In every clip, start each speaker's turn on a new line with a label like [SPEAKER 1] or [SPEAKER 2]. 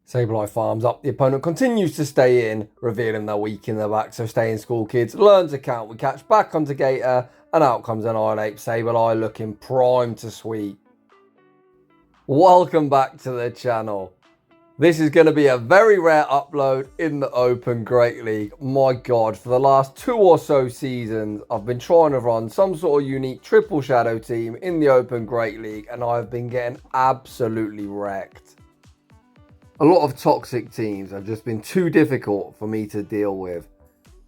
[SPEAKER 1] Sableye farms up, the opponent continues to stay in, revealing they're weak in the back, so stay in school kids, learn to count, we catch back onto Gator, and out comes Annihilate, Sableye looking primed to sweep. Welcome back to the channel. This is going to be a very rare upload in the Open Great League. My god, for the last 2 or so seasons, I've been trying to run some sort of unique triple shadow team in the Open Great League, and I've been getting absolutely wrecked. A lot of toxic teams have just been too difficult for me to deal with.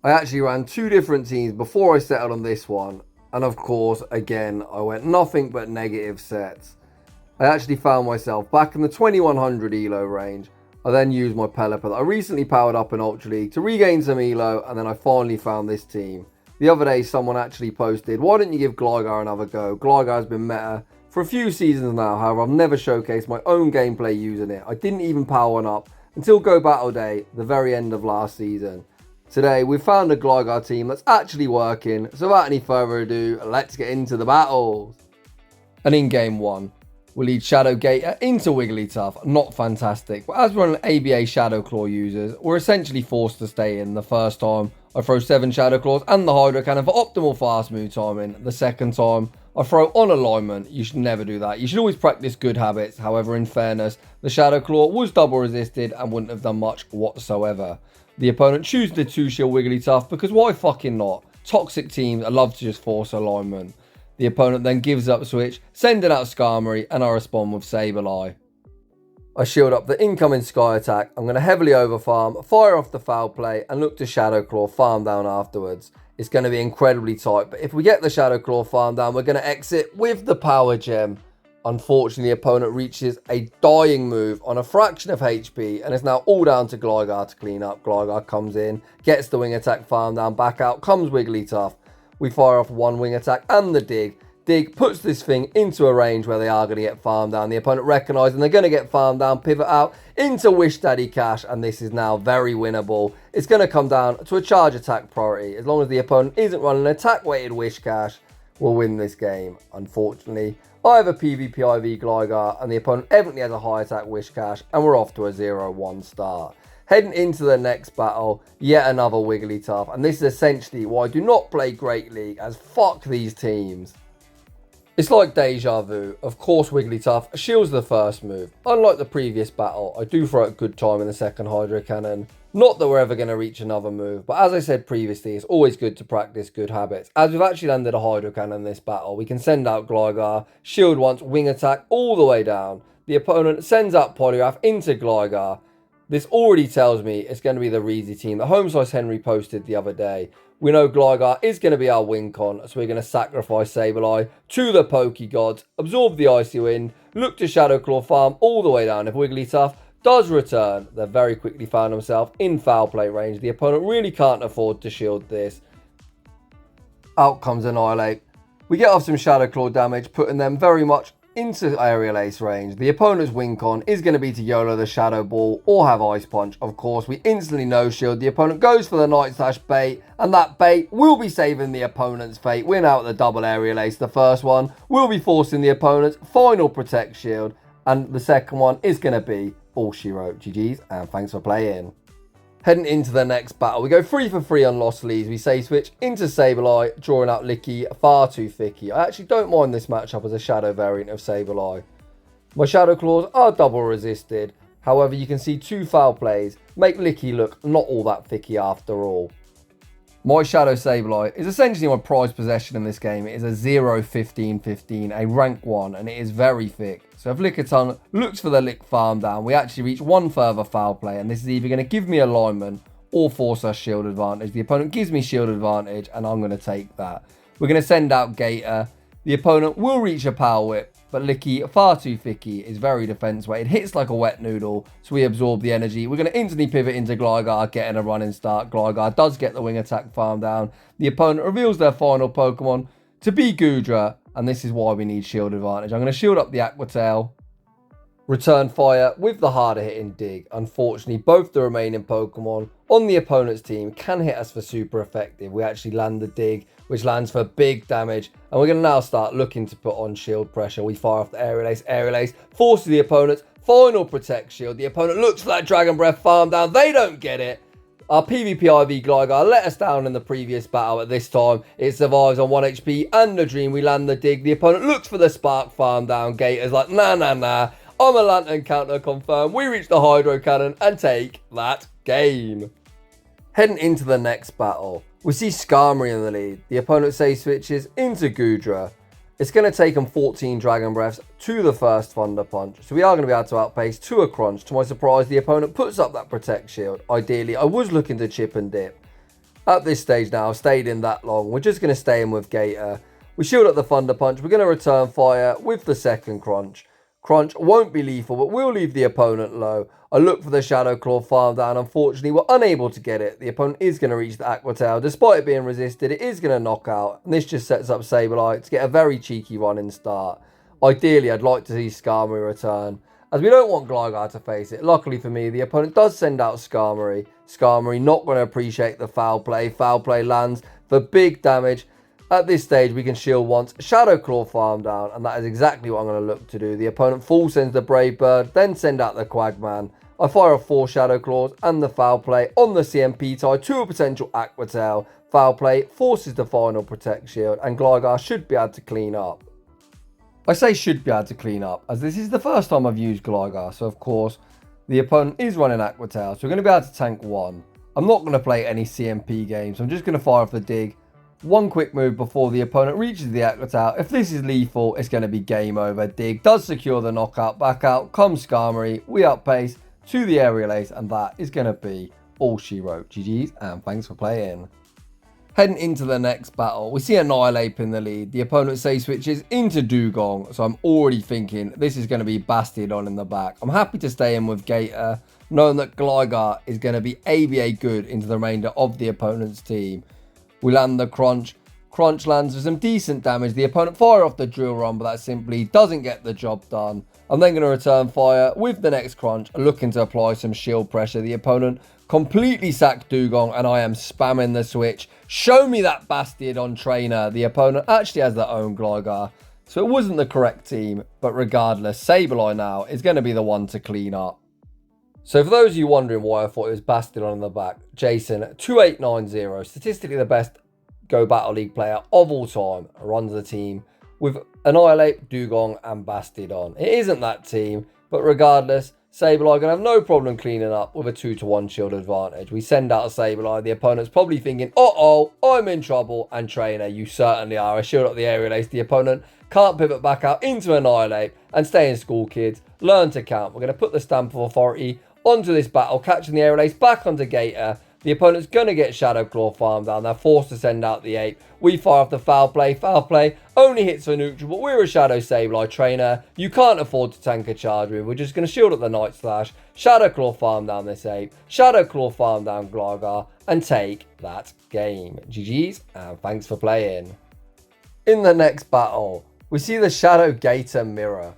[SPEAKER 1] I actually ran 2 different teams before I settled on this one, and of course, again, I went nothing but negative sets. I actually found myself back in the 2100 elo range. I then used my Pelipper that I recently powered up in Ultra League to regain some elo, and then I finally found this team. The other day someone actually posted, why don't you give Gligar another go? Gligar has been meta for a few seasons now, however I've never showcased my own gameplay using it. I didn't even power one up until Go Battle Day, the very end of last season. Today we've found a Gligar team that's actually working, so without any further ado, let's get into the battles. And in game 1, we'll lead Shadow Gator into Wigglytuff. Not fantastic, but as we're an ABA Shadow Claw users, we're essentially forced to stay in. The first time I throw 7 Shadow Claws and the Hydro Cannon for optimal fast move timing. The second time I throw on alignment. You should never do that. You should always practice good habits. However, in fairness, the Shadow Claw was double resisted and wouldn't have done much whatsoever. The opponent chooses the 2-shield Wigglytuff because why fucking not? Toxic teams love to just force alignment. The opponent then gives up switch, sending out Skarmory, and I respond with Sableye. I shield up the incoming Sky attack. I'm going to heavily overfarm, fire off the foul play, and look to Shadow Claw farm down afterwards. It's going to be incredibly tight, but if we get the Shadow Claw farm down, we're going to exit with the Power Gem. Unfortunately, the opponent reaches a dying move on a fraction of HP, and it's now all down to Gligar to clean up. Gligar comes in, gets the wing attack farm down, back out comes Wigglytuff. We fire off 1 wing attack and the dig. Dig puts this thing into a range where they are going to get farmed down. The opponent recognising they're going to get farmed down, pivot out into Wish Daddy Cash, and this is now very winnable. It's going to come down to a charge attack priority. As long as the opponent isn't running an attack weighted Wish Cash, we'll win this game. Unfortunately, I have a PvP IV Gligar, and the opponent evidently has a high attack Wish Cash, and we're off to a 0-1 start. Heading into the next battle, yet another Wigglytuff, and this is essentially why I do not play Great League, as fuck these teams. It's like deja vu. Of course Wigglytuff shields the first move. Unlike the previous battle, I do throw a good time in the second Hydro Cannon. Not that we're ever going to reach another move, but as I said previously, it's always good to practice good habits. As we've actually landed a Hydro Cannon in this battle, we can send out Gligar, shield once, wing attack all the way down. The opponent sends out Poliwrath into Gligar. This already tells me it's going to be the Reezy team that Homesize Henry posted the other day. We know Gligar is going to be our win con, so we're going to sacrifice Sableye to the Poke Gods, absorb the Icy Wind, look to Shadow Claw farm all the way down. If Wigglytuff does return, they very quickly found themselves in foul play range. The opponent really can't afford to shield this. Out comes Annihilate. We get off some Shadow Claw damage, putting them very much into Aerial Ace range. The opponent's win con is going to be to YOLO the Shadow Ball or have Ice Punch. Of course, we instantly no shield. The opponent goes for the Night Slash bait, and that bait will be saving the opponent's fate. Win out the double Aerial Ace. The first one will be forcing the opponent's final Protect Shield, and the second one is going to be all she wrote. GG's, and thanks for playing. Heading into the next battle, we go 3 for 3 on Lost Leads. We say switch into Sableye, drawing out Licky, far too thicky. I actually don't mind this matchup as a shadow variant of Sableye. My Shadow Claws are double resisted. However, you can see 2 foul plays make Licky look not all that thicky after all. My Shadow Sableye is essentially my prized possession in this game. It is a 0-15-15, a rank 1, and it is very thick. So if Lickitung looks for the lick farm down, we actually reach 1 further foul play, and this is either going to give me alignment or force us shield advantage. The opponent gives me shield advantage, and I'm going to take that. We're going to send out Gator. The opponent will reach a Power Whip, but Licky, far too thicky, is very defense weighted. Hits like a wet noodle, so we absorb the energy. We're going to instantly pivot into Gligar, getting a running start. Gligar does get the wing attack farm down. The opponent reveals their final Pokemon to be Goodra, and this is why we need shield advantage. I'm going to shield up the Aqua Tail, return fire with the harder hitting Dig. Unfortunately, both the remaining Pokemon on the opponent's team can hit us for super effective. We actually land the Dig, which lands for big damage, and we're going to now start looking to put on shield pressure. We fire off the Aerial Ace. Aerial Ace forces the opponent's Final Protect Shield. The opponent looks for that Dragon Breath farm down. They don't get it. Our PvP IV Gligar let us down in the previous battle, but this time it survives on 1 HP and the Dream. We land the dig. The opponent looks for the Spark farm down. Gator's like, nah. I'm a Lantern counter confirm. We reach the Hydro Cannon and take that game. Heading into the next battle, we see Skarmory in the lead. The opponent safe switches into Goodra. It's going to take him 14 Dragon Breaths to the first Thunder Punch. So we are going to be able to outpace to a Crunch. To my surprise, the opponent puts up that Protect Shield. Ideally, I was looking to chip and dip. At this stage now, I've stayed in that long. We're just going to stay in with Gator. We shield up the Thunder Punch. We're going to return fire with the second Crunch. Crunch won't be lethal, but will leave the opponent low. I look for the Shadow Claw farm down. Unfortunately, we're unable to get it. The opponent is going to reach the Aqua Tail. Despite it being resisted, it is going to knock out. And this just sets up Sableye to get a very cheeky running start. Ideally, I'd like to see Skarmory return, as we don't want Gligar to face it. Luckily for me, the opponent does send out Skarmory. Skarmory not going to appreciate the foul play. Foul play lands for big damage. At this stage, we can shield once, Shadow Claw farm down, and that is exactly what I'm going to look to do. The opponent full sends the Brave Bird, then send out the Quagman. I fire off 4 Shadow Claws and the foul play on the CMP tie to a potential Aqua Tail. Foul play forces the final Protect Shield, and Gligar should be able to clean up. I say should be able to clean up, as this is the first time I've used Gligar, so of course, the opponent is running Aqua Tail, so we're going to be able to tank 1. I'm not going to play any CMP games, I'm just going to fire off the dig. One quick move before the opponent reaches the Aqua Tail. If this is lethal, it's going to be game over. Dig does secure the knockout. Back out comes Skarmory. We outpace to the Aerial Ace, and that is going to be all she wrote. GG's, and thanks for playing. Heading into the next battle, we see Annihilate in the lead. The opponent safe switches into Dugong, so I'm already thinking this is going to be Bastiodon in the back. I'm happy to stay in with Gator, knowing that Gligar is going to be ABA good into the remainder of the opponent's team. We land the Crunch. Crunch lands with some decent damage. The opponent fire off the Drill Run, but that simply doesn't get the job done. I'm then going to return fire with the next Crunch, looking to apply some shield pressure. The opponent completely sacked Dugong, and I am spamming the switch. Show me that Bastiodon trainer. The opponent actually has their own Gligar, so it wasn't the correct team. But regardless, Sableye now is going to be the one to clean up. So for those of you wondering why I thought it was Bastiodon on the back, Jason, 2890, statistically the best Go Battle League player of all time, runs the team with Annihilate, Dugong and Bastiodon. It isn't that team, but regardless, Sableye going to have no problem cleaning up with a 2-to-1 shield advantage. We send out a Sableye, the opponent's probably thinking, uh-oh, I'm in trouble, and trainer, you certainly are. I shield up the Aerial Ace, the opponent can't pivot back out into Annihilate and stay in school, kids. Learn to count. We're going to put the Stamp of Authority onto this battle, catching the Aerial Ace back onto Gator. The opponent's going to get Shadow Claw farm down. They're forced to send out the Ape. We fire off the foul play. Foul play only hits for neutral, but we're a Shadow Sableye trainer. You can't afford to tank a charge with. We're just going to shield up the Night Slash. Shadow Claw farm down this Ape. Shadow Claw farm down Gligar and take that game. GG's, and thanks for playing. In the next battle, we see the Shadow Gator Mirror.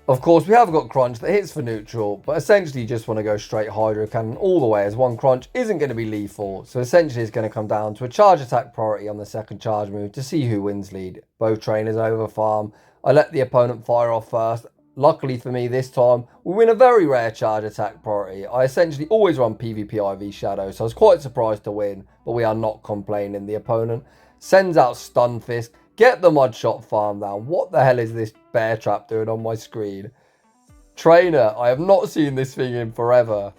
[SPEAKER 1] Of course, we have got Crunch that hits for neutral, but essentially you just want to go straight Hydro Cannon all the way, as one Crunch isn't going to be lethal. So essentially it's going to come down to a charge attack priority on the second charge move to see who wins lead. Both trainers over farm. I let the opponent fire off first. Luckily for me this time, we win a very rare charge attack priority. I essentially always run PvP IV Shadow, so I was quite surprised to win, but we are not complaining. The opponent sends out Stunfisk. Get the Mud Shot farm down. What the hell is this bear trap doing on my screen? Trainer, I have not seen this thing in forever.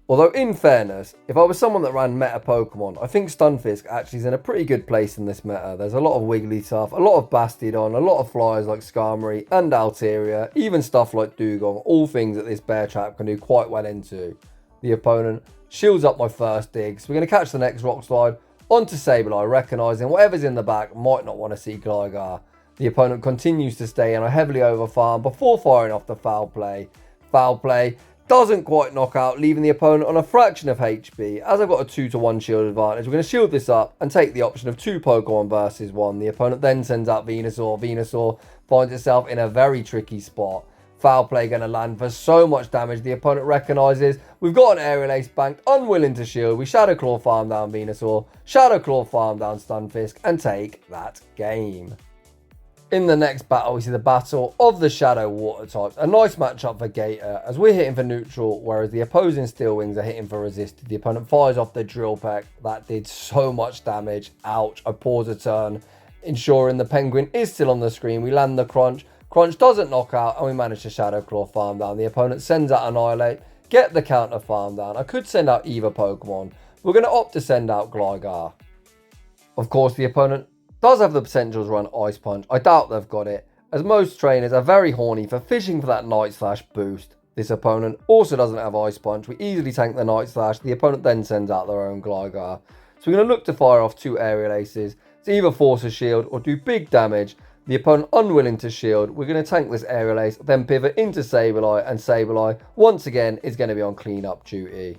[SPEAKER 1] Although in fairness, if I was someone that ran meta Pokemon, I think Stunfisk actually is in a pretty good place in this meta. There's a lot of Wigglytuff, a lot of Bastiodon, a lot of flyers like Skarmory and Altaria, even stuff like Dugong, all things that this bear trap can do quite well into. The opponent shields up my first dig, so we're going to catch the next Rock Slide onto Sableye, recognising whatever's in the back might not want to see Gligar. The opponent continues to stay in a heavily over farm before firing off the foul play. Foul play doesn't quite knock out, leaving the opponent on a fraction of HP. As I've got a 2-to-1 shield advantage, we're going to shield this up and take the option of 2 Pokemon versus 1. The opponent then sends out Venusaur. Venusaur finds itself in a very tricky spot. Foul play going to land for so much damage. The opponent recognises we've got an Aerial Ace banked, unwilling to shield. We Shadow Claw farm down Venusaur, Shadow Claw farm down Stunfisk, and take that game. In the next battle, we see the battle of the Shadow Water types. A nice matchup for Gator, as we're hitting for neutral, whereas the opposing Steel Wings are hitting for resisted. The opponent fires off the Drill Peck. That did so much damage. Ouch. I pause a turn, ensuring the Penguin is still on the screen. We land the Crunch. Crunch doesn't knock out, and we manage to Shadow Claw farm down. The opponent sends out Annihilate. Get the counter farm down. I could send out either Pokemon. We're going to opt to send out Gligar. Of course, the opponent does have the potential to run Ice Punch. I doubt they've got it, as most trainers are very horny for fishing for that Night Slash boost. This opponent also doesn't have Ice Punch. We easily tank the Night Slash. The opponent then sends out their own Gligar. So we're going to look to fire off 2 Aerial Aces to either force a shield or do big damage. The opponent unwilling to shield. We're going to tank this Aerial Ace, then pivot into Sableye, and Sableye once again is going to be on cleanup duty.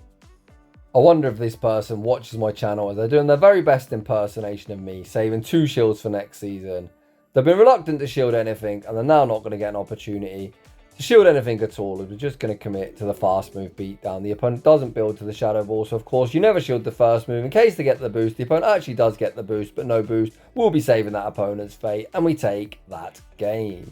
[SPEAKER 1] I wonder if this person watches my channel as they're doing their very best impersonation of me, saving 2 shields for next season. They've been reluctant to shield anything, and they're now not going to get an opportunity to shield anything at all, as we're just going to commit to the fast move beatdown. The opponent doesn't build to the Shadow Ball, so of course you never shield the first move in case they get the boost. The opponent actually does get the boost, but no boost. We'll be saving that opponent's fate, and we take that game.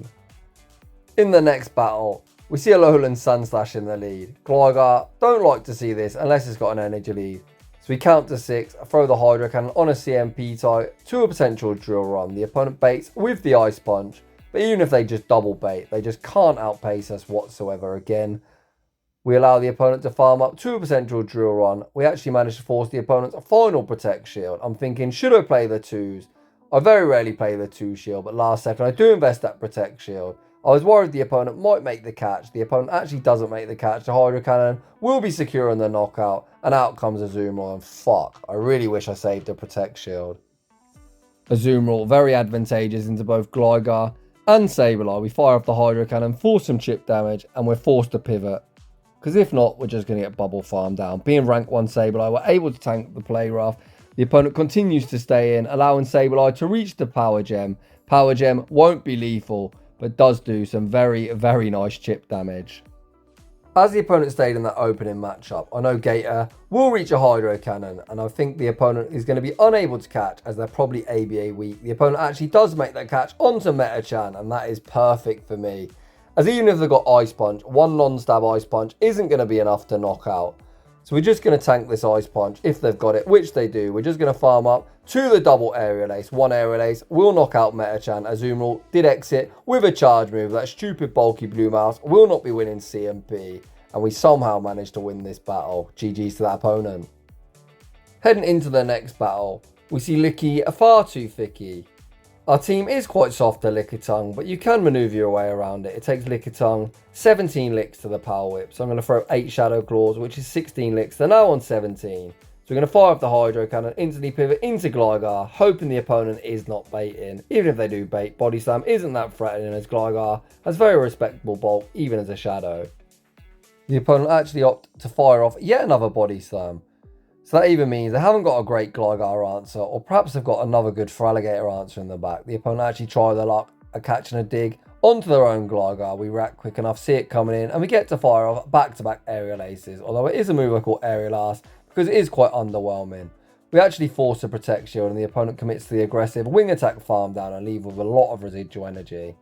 [SPEAKER 1] In the next battle, we see a Alolan Sunslash in the lead. Gligar, don't like to see this unless it's got an energy lead. So we count to 6, throw the Hydro Cannon on a CMP type to a potential Drill Run. The opponent baits with the Ice Punch, but even if they just double bait, they just can't outpace us whatsoever again. We allow the opponent to farm up to a potential Drill Run. We actually manage to force the opponent's final Protect Shield. I'm thinking, should I play the 2s? I very rarely play the 2 shield, but last second I do invest that Protect Shield. I was worried the opponent might make the catch. The opponent actually doesn't make the catch. The Hydro Cannon will be secure in the knockout. And out comes Azumarill. And fuck, I really wish I saved a Protect Shield. Azumarill, very advantageous into both Gligar and Sableye. We fire off the Hydro Cannon, force some chip damage, and we're forced to pivot. Because if not, we're just going to get bubble farm down. Being rank 1 Sableye, we're able to tank the play rough. The opponent continues to stay in, allowing Sableye to reach the Power Gem. Power Gem won't be lethal, but does do some very, very nice chip damage. As the opponent stayed in that opening matchup, I know Gator will reach a Hydro Cannon, and I think the opponent is going to be unable to catch as they're probably ABA weak. The opponent actually does make that catch onto Metachan, and that is perfect for me. As even if they've got Ice Punch, 1 non-stab Ice Punch isn't going to be enough to knock out. So we're just going to tank this Ice Punch if they've got it, which they do. We're just going to farm up to the double Aerial Ace. 1 Aerial Ace will knock out Metachan. Azumarill did exit with a charge move. That stupid bulky blue mouse will not be winning CMP. And we somehow managed to win this battle. GG's to that opponent. Heading into the next battle, we see Licky a far too thicky. Our team is quite soft to Lickitung, but you can maneuver your way around it. It takes Lickitung 17 licks to the Power Whip. So I'm going to throw 8 Shadow Claws, which is 16 licks. They're now on 17. So we're going to fire off the Hydro Cannon, instantly pivot into Gligar, hoping the opponent is not baiting. Even if they do bait, Body Slam isn't that threatening as Gligar has very respectable bulk, even as a Shadow. The opponent actually opted to fire off yet another Body Slam. So that either means they haven't got a great Gligar answer, or perhaps they've got another good Feraligatr answer in the back. The opponent actually try their luck at catching a dig onto their own Gligar. We react quick enough, see it coming in, and we get to fire off back-to-back Aerial Aces. Although it is a move I call Aerial Ass, because it is quite underwhelming. We actually force a Protect Shield, and the opponent commits to the aggressive Wing Attack farm down and leave with a lot of residual energy.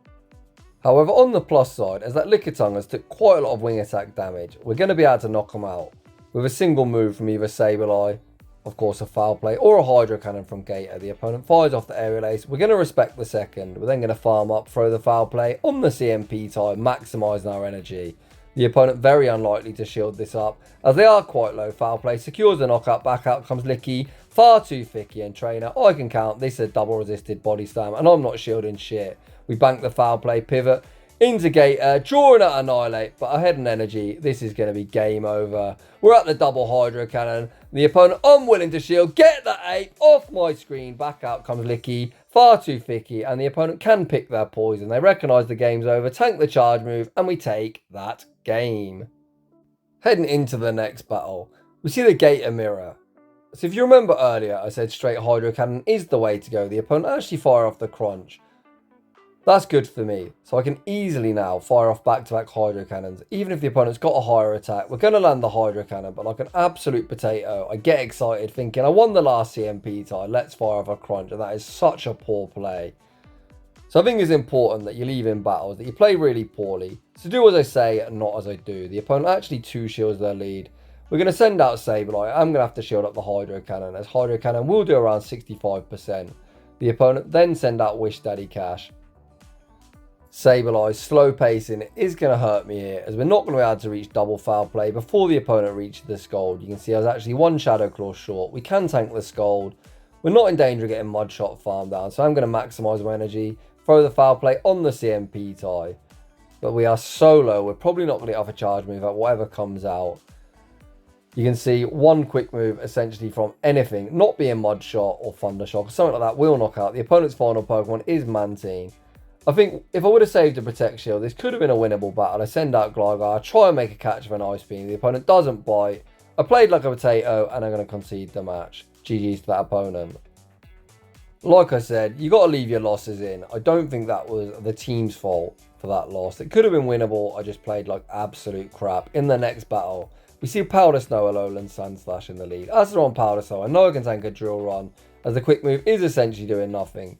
[SPEAKER 1] However, on the plus side, as that Lickitung has took quite a lot of Wing Attack damage, we're going to be able to knock them out with a single move from either Sableye, of course a Foul Play, or a Hydro Cannon from Gator. The opponent fires off the Aerial Ace. We're going to respect the second. We're then going to farm up, throw the Foul Play on the CMP type, maximising our energy. The opponent very unlikely to shield this up, as they are quite low. Foul Play secures the knockout. Back out comes Licky, far too thicky, and Trainer, I can count. This is a double resisted Body Slam, and I'm not shielding shit. We bank the Foul Play, pivot into Gator, drawing at Annihilate, but ahead in energy, this is going to be game over. We're at the double Hydro Cannon. The opponent unwilling to shield, get that ape off my screen. Back out comes Licky, far too thicky, and the opponent can pick their poison. They recognise the game's over, tank the charge move, and we take that game. Heading into the next battle, we see the Gator Mirror. So if you remember earlier, I said straight Hydro Cannon is the way to go. The opponent actually fire off the Crunch. That's good for me, so I can easily now fire off back-to-back Hydro Cannons. Even if the opponent's got a higher attack, we're going to land the Hydro Cannon, but like an absolute potato, I get excited thinking, I won the last CMP tie, let's fire off a Crunch, and that is such a poor play. So I think it's important that you leave in battles, that you play really poorly. So do as I say and not as I do. The opponent actually 2 shields their lead. We're going to send out Sableye. I'm going to have to shield up the Hydro Cannon, as Hydro Cannon will do around 65%. The opponent then send out Wish Daddy Cash. Sableye's slow pacing is going to hurt me here, as we're not going to be able to reach double foul play before the opponent reaches the Scald. You can see I was actually 1 Shadow Claw short. We can tank the Scald. We're not in danger of getting Mud Shot farmed down, so I'm going to maximise my energy, throw the foul play on the CMP tie. But we are so low, we're probably not going to get off a charge move at whatever comes out. You can see 1 quick move essentially from anything, not being Mud Shot or Thunder Shock or something like that, will knock out. The opponent's final Pokemon is Mantine. I think if I would have saved a Protect Shield, this could have been a winnable battle. I send out Gligar, try and make a catch of an Ice Beam. The opponent doesn't bite. I played like a potato and I'm going to concede the match. GG's to that opponent. Like I said, you got to leave your losses in. I don't think that was the team's fault for that loss. It could have been winnable. I just played like absolute crap. In the next battle, we see Powder Snow, Alolan Sandslash in the lead. As they're on Powder Snow, I know I can tank a Drill Run, as the quick move is essentially doing nothing.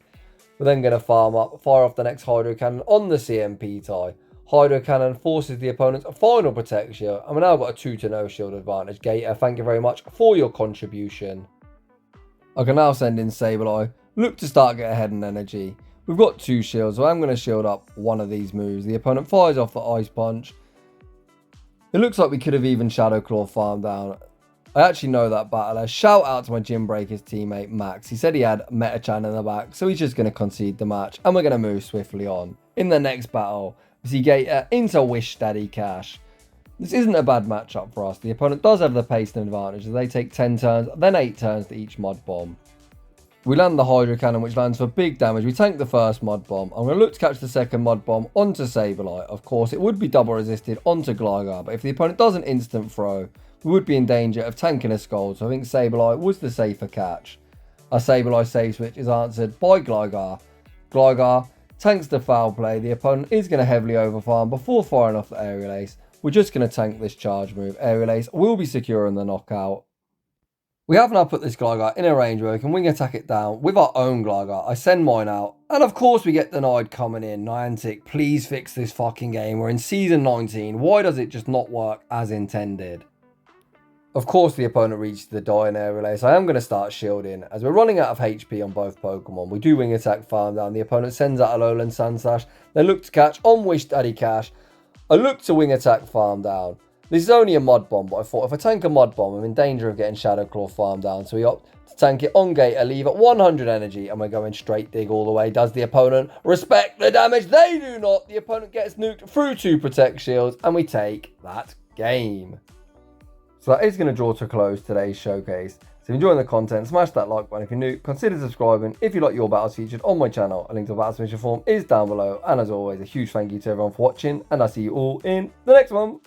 [SPEAKER 1] We're then going to farm up, fire off the next Hydro Cannon on the CMP tie. Hydro Cannon forces the opponent's final Protect Shield, and we've now got a 2-0 shield advantage. Gator, thank you very much for your contribution. I can now send in Sableye, look to start get ahead in energy. We've got 2 shields, so I'm going to shield up one of these moves. The opponent fires off the Ice Punch. It looks like we could have even Shadow Claw farmed down. I actually know that battler. Shout out to my Gym Breakers teammate Max. He said he had Metachan in the back, so he's just going to concede the match, and we're going to move swiftly on. In the next battle, we see Gator into Wish Daddy Cash. This isn't a bad matchup for us. The opponent does have the pace advantage, as they take 10 turns, then 8 turns to each Mud Bomb. We land the Hydro Cannon, which lands for big damage. We tank the first Mud Bomb. I'm going to look to catch the second Mud Bomb onto Sableye. Of course, it would be double resisted onto Gligar, but if the opponent does an instant throw, we would be in danger of tanking a Scald, so I think Sableye was the safer catch. Our Sableye save switch is answered by Gligar. Gligar tanks the foul play. The opponent is going to heavily overfarm before firing off the Aerial Ace. We're just going to tank this charge move. Aerial Ace will be securing the knockout. We have now put this Gligar in a range where we can wing attack it down with our own Gligar. I send mine out, and of course we get denied coming in. Niantic, please fix this fucking game. We're in season 19. Why does it just not work as intended? Of course the opponent reaches the dying Aerial Ace. I am going to start shielding, as we're running out of HP on both Pokemon. We do wing attack farm down. The opponent sends out Alolan Sandslash. They look to catch on Wish Daddy Cash. I look to wing attack farm down. This is only a Mud Bomb, but I thought if I tank a Mud Bomb, I'm in danger of getting Shadow Claw farm down. So we opt to tank it on Gator, leave at 100 energy, and we're going straight dig all the way. Does the opponent respect the damage? They do not. The opponent gets nuked through 2 Protect Shields, and we take that game. So that is going to draw to a close today's showcase. So if you're enjoying the content, smash that like button. If you're new, consider subscribing. If you like your battles featured on my channel, a link to the battle submission form is down below. And as always, a huge thank you to everyone for watching, and I'll see you all in the next one.